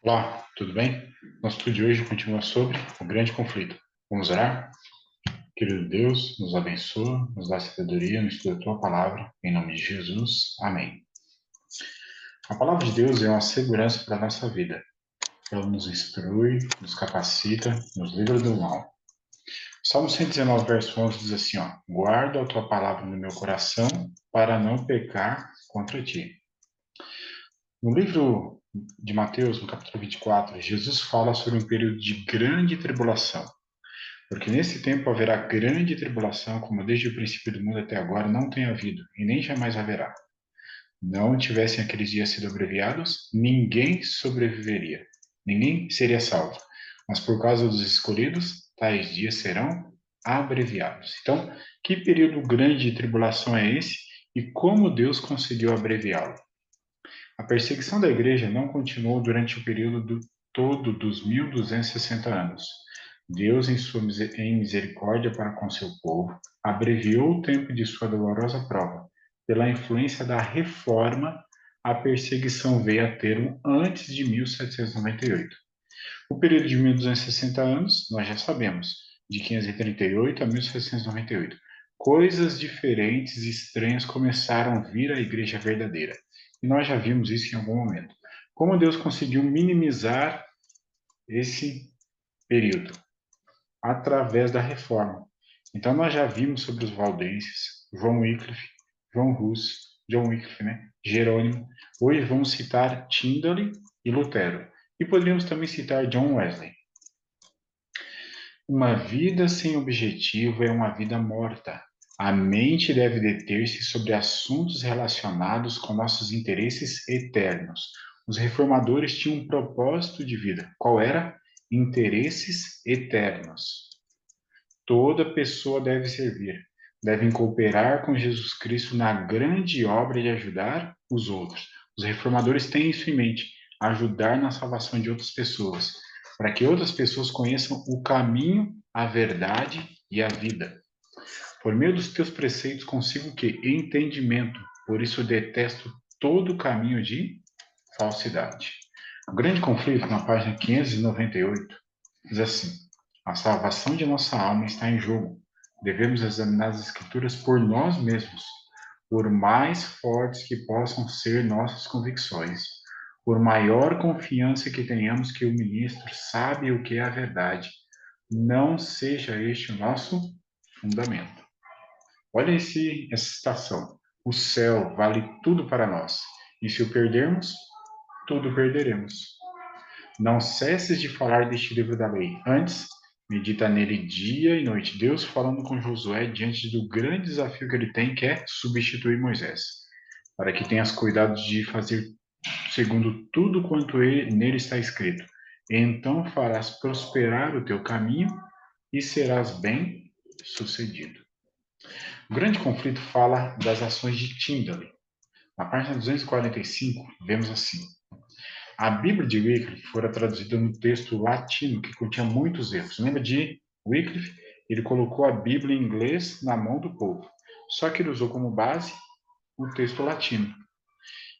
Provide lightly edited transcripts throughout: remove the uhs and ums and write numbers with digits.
Olá, tudo bem? Nosso estudo de hoje continua sobre o grande conflito. Vamos orar? Querido Deus, nos abençoa, nos dá sabedoria no estudo da Tua Palavra, em nome de Jesus. Amém. A Palavra de Deus é uma segurança para a nossa vida. Ela nos instrui, nos capacita, nos livra do mal. Salmo 119, verso 11 diz assim, guarda a Tua Palavra no meu coração para não pecar contra Ti. No livro de Mateus, no capítulo 24, Jesus fala sobre um período de grande tribulação. Porque nesse tempo haverá grande tribulação, como desde o princípio do mundo até agora não tem havido, e nem jamais haverá. Não tivessem aqueles dias sido abreviados, ninguém sobreviveria, ninguém seria salvo. Mas por causa dos escolhidos, tais dias serão abreviados. Então, que período grande de tribulação é esse e como Deus conseguiu abreviá-lo? A perseguição da igreja não continuou durante o período todo dos 1260 anos. Deus, em misericórdia para com seu povo, abreviou o tempo de sua dolorosa prova. Pela influência da reforma, a perseguição veio a termo antes de 1798. O período de 1260 anos, nós já sabemos, de 538 a 1798. Coisas diferentes e estranhas começaram a vir à igreja verdadeira. E nós já vimos isso em algum momento. Como Deus conseguiu minimizar esse período? Através da reforma. Então, nós já vimos sobre os valdenses, João Wycliffe, João Hus, John Wycliffe, né? Jerônimo. Hoje vamos citar Tyndale e Lutero. E poderíamos também citar John Wesley. Uma vida sem objetivo é uma vida morta. A mente deve deter-se sobre assuntos relacionados com nossos interesses eternos. Os reformadores tinham um propósito de vida. Qual era? Interesses eternos. Toda pessoa deve servir, devem cooperar com Jesus Cristo na grande obra de ajudar os outros. Os reformadores têm isso em mente, ajudar na salvação de outras pessoas, para que outras pessoas conheçam o caminho, a verdade e a vida. Por meio dos teus preceitos consigo o quê? Entendimento. Por isso detesto todo caminho de falsidade. O grande conflito, na página 598, diz assim: a salvação de nossa alma está em jogo. Devemos examinar as Escrituras por nós mesmos, por mais fortes que possam ser nossas convicções, por maior confiança que tenhamos que o ministro sabe o que é a verdade, não seja este o nosso fundamento. Olha essa citação. O céu vale tudo para nós, e se o perdermos, tudo perderemos. Não cesses de falar deste livro da lei. Antes, medita nele dia e noite. Deus falando com Josué diante do grande desafio que ele tem, que é substituir Moisés. Para que tenhas cuidado de fazer segundo tudo quanto nele está escrito. Então farás prosperar o teu caminho e serás bem sucedido. O grande conflito fala das ações de Tyndale. Na página 245, vemos assim: a Bíblia de Wycliffe fora traduzida no texto latino, que continha muitos erros. Lembra de Wycliffe? Ele colocou a Bíblia em inglês na mão do povo. Só que ele usou como base o texto latino.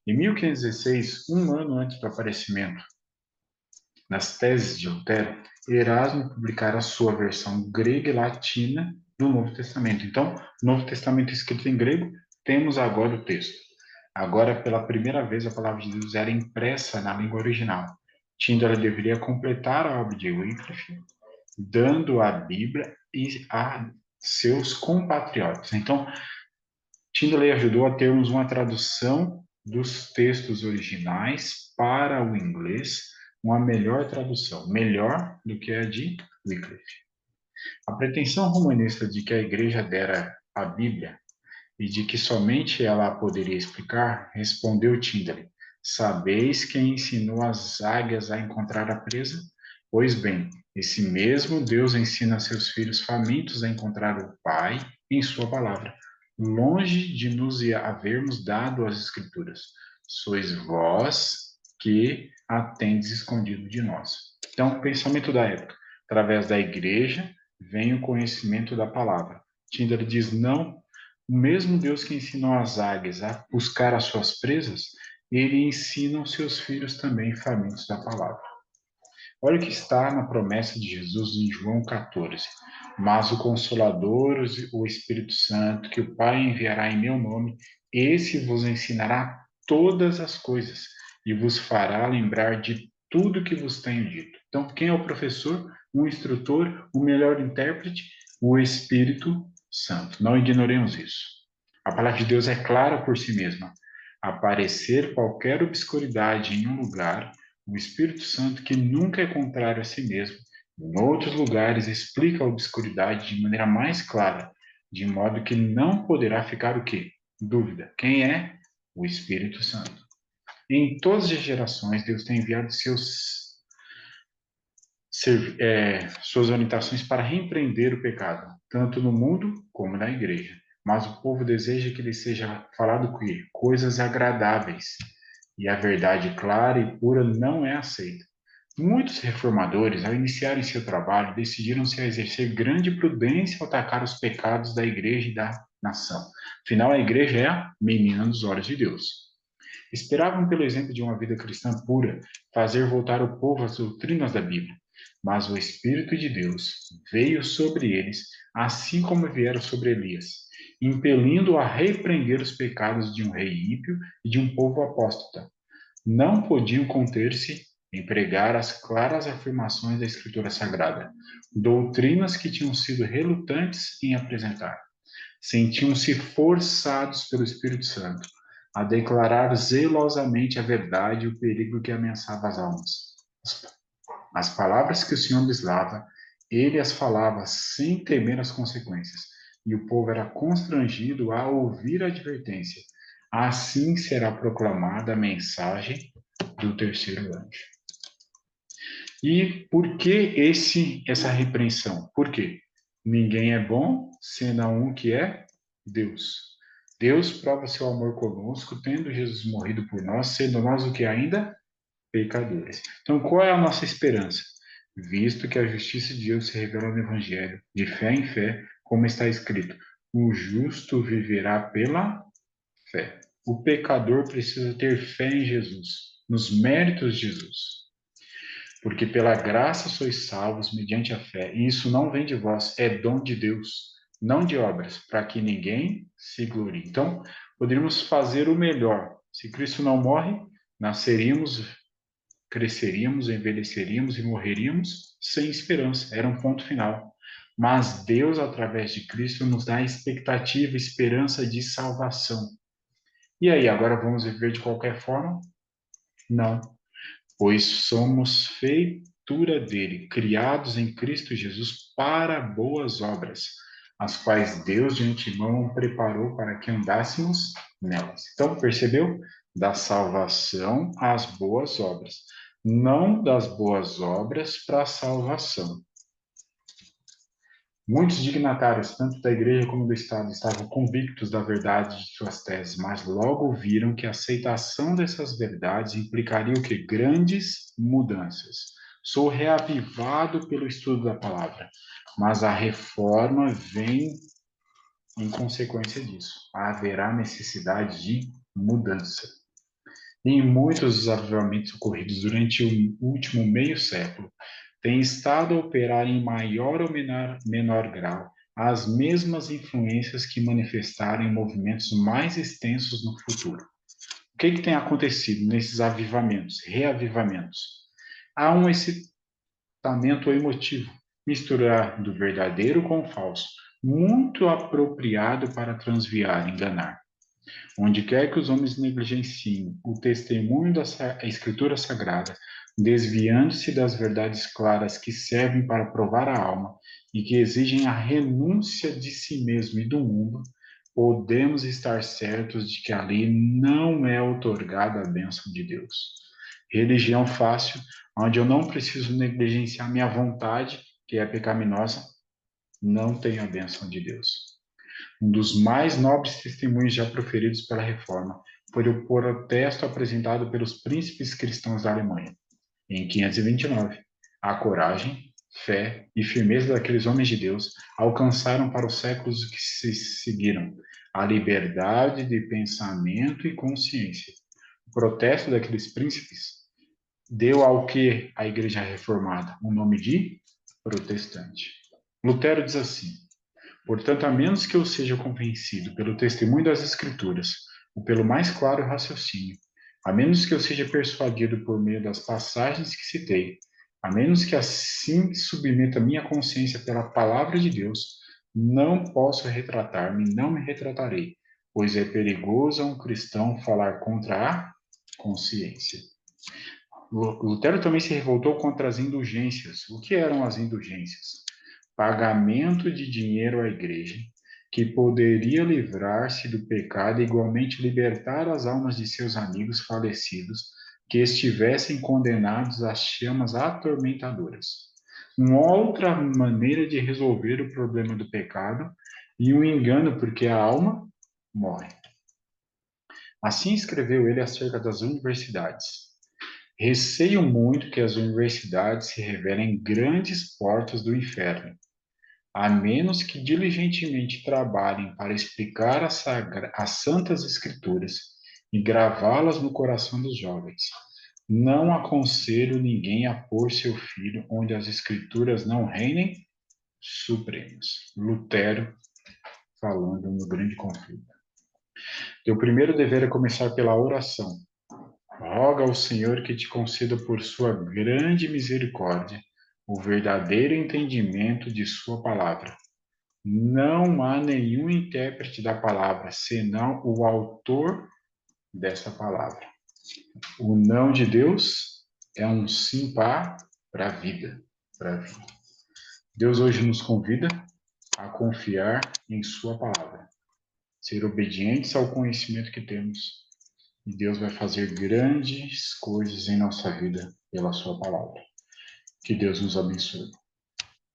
Em 1516, um ano antes do aparecimento das teses de Lutero, Erasmo publicara a sua versão grega e latina do Novo Testamento. Então, Novo Testamento escrito em grego, temos agora o texto. Agora, pela primeira vez, a palavra de Deus era impressa na língua original. Tyndale deveria completar a obra de Wycliffe, dando a Bíblia e a seus compatriotas. Então, Tyndale ajudou a termos uma tradução dos textos originais para o inglês, uma melhor tradução, melhor do que a de Wycliffe. A pretensão romanista de que a igreja dera a Bíblia e de que somente ela a poderia explicar, respondeu Tyndale: sabeis quem ensinou as águias a encontrar a presa? Pois bem, esse mesmo Deus ensina seus filhos famintos a encontrar o Pai em sua palavra. Longe de nos havermos dado as Escrituras, sois vós que a tendes escondido de nós. Então, pensamento da época. Através da igreja vem o conhecimento da palavra. Tyndale diz: não, o mesmo Deus que ensinou as águias a buscar as suas presas ele ensina os seus filhos também famintos da palavra. Olha o que está na promessa de Jesus em João 14. Mas o Consolador, o Espírito Santo, que o Pai enviará em meu nome, esse vos ensinará todas as coisas e vos fará lembrar de tudo que vos tenho dito. Então, quem é o professor, o instrutor, o melhor intérprete? O Espírito Santo. Não ignoremos isso. A palavra de Deus é clara por si mesma. Aparecer qualquer obscuridade em um lugar, o Espírito Santo, que nunca é contrário a si mesmo, em outros lugares explica a obscuridade de maneira mais clara, de modo que não poderá ficar o quê? Dúvida. Quem é? O Espírito Santo. Em todas as gerações, Deus tem enviado suas orientações para repreender o pecado, tanto no mundo como na igreja. Mas o povo deseja que lhe seja falado que coisas agradáveis, e a verdade clara e pura não é aceita. Muitos reformadores, ao iniciarem seu trabalho, decidiram-se a exercer grande prudência ao atacar os pecados da igreja e da nação. Afinal, a igreja é a menina dos olhos de Deus. Esperavam, pelo exemplo de uma vida cristã pura, fazer voltar o povo às doutrinas da Bíblia. Mas o Espírito de Deus veio sobre eles, assim como vieram sobre Elias, impelindo-o a repreender os pecados de um rei ímpio e de um povo apóstata. Não podiam conter-se em pregar as claras afirmações da Escritura Sagrada, doutrinas que tinham sido relutantes em apresentar. Sentiam-se forçados pelo Espírito Santo a declarar zelosamente a verdade e o perigo que ameaçava as almas. As palavras que o Senhor lhes dava, ele as falava sem temer as consequências, e o povo era constrangido a ouvir a advertência. Assim será proclamada a mensagem do terceiro anjo. E por que essa repreensão? Por quê? Ninguém é bom, sendo um que é Deus. Deus prova seu amor conosco, tendo Jesus morrido por nós, sendo nós o que ainda? Pecadores. Então, qual é a nossa esperança? Visto que a justiça de Deus se revela no Evangelho, de fé em fé, como está escrito: o justo viverá pela fé. O pecador precisa ter fé em Jesus, nos méritos de Jesus. Porque pela graça sois salvos mediante a fé, e isso não vem de vós, é dom de Deus, não de obras, para que ninguém se glorie. Então, poderíamos fazer o melhor. Se Cristo não morre, nasceríamos, cresceríamos, envelheceríamos e morreríamos sem esperança. Era um ponto final. Mas Deus, através de Cristo, nos dá expectativa, esperança de salvação. E aí, agora vamos viver de qualquer forma? Não, pois somos feitura dele, criados em Cristo Jesus para boas obras, as quais Deus de antemão preparou para que andássemos nelas. Então, percebeu? Da salvação às boas obras, não das boas obras para a salvação. Muitos dignatários, tanto da igreja como do Estado, estavam convictos da verdade de suas teses, mas logo viram que a aceitação dessas verdades implicaria o quê? Grandes mudanças. Sou reavivado pelo estudo da palavra, mas a reforma vem em consequência disso. Haverá necessidade de mudança. Em muitos dos avivamentos ocorridos durante o último meio século, tem estado a operar em maior ou menor grau as mesmas influências que manifestaram em movimentos mais extensos no futuro. O que tem acontecido nesses avivamentos, reavivamentos? Há um excitamento emotivo, misturar do verdadeiro com o falso, muito apropriado para transviar, enganar. Onde quer que os homens negligenciem o testemunho da Escritura Sagrada, desviando-se das verdades claras que servem para provar a alma e que exigem a renúncia de si mesmo e do mundo, podemos estar certos de que ali não é outorgada a bênção de Deus. Religião fácil, onde eu não preciso negligenciar minha vontade, que é pecaminosa, não tem a bênção de Deus. Um dos mais nobres testemunhos já proferidos pela Reforma foi o protesto apresentado pelos príncipes cristãos da Alemanha. Em 529, a coragem, fé e firmeza daqueles homens de Deus alcançaram para os séculos que se seguiram a liberdade de pensamento e consciência. O protesto daqueles príncipes, deu ao que a Igreja Reformada o nome de protestante. Lutero diz assim: portanto, a menos que eu seja convencido pelo testemunho das Escrituras ou pelo mais claro raciocínio, a menos que eu seja persuadido por meio das passagens que citei, a menos que assim submeta minha consciência pela palavra de Deus, não posso retratar-me, não me retratarei, pois é perigoso a um cristão falar contra a consciência. Lutero também se revoltou contra as indulgências. O que eram as indulgências? Pagamento de dinheiro à igreja, que poderia livrar-se do pecado e igualmente libertar as almas de seus amigos falecidos que estivessem condenados às chamas atormentadoras. Uma outra maneira de resolver o problema do pecado e um engano porque a alma morre. Assim escreveu ele acerca das universidades. Receio muito que as universidades se revelem grandes portas do inferno, a menos que diligentemente trabalhem para explicar as santas escrituras e gravá-las no coração dos jovens. Não aconselho ninguém a pôr seu filho onde as escrituras não reinem supremas. Lutero falando no grande conflito. Teu primeiro dever é começar pela oração. Roga ao Senhor que te conceda por sua grande misericórdia o verdadeiro entendimento de sua palavra. Não há nenhum intérprete da palavra, senão o autor dessa palavra. O não de Deus é um sim para a vida. Deus hoje nos convida a confiar em sua palavra, ser obedientes ao conhecimento que temos, e Deus vai fazer grandes coisas em nossa vida pela sua palavra. Que Deus nos abençoe.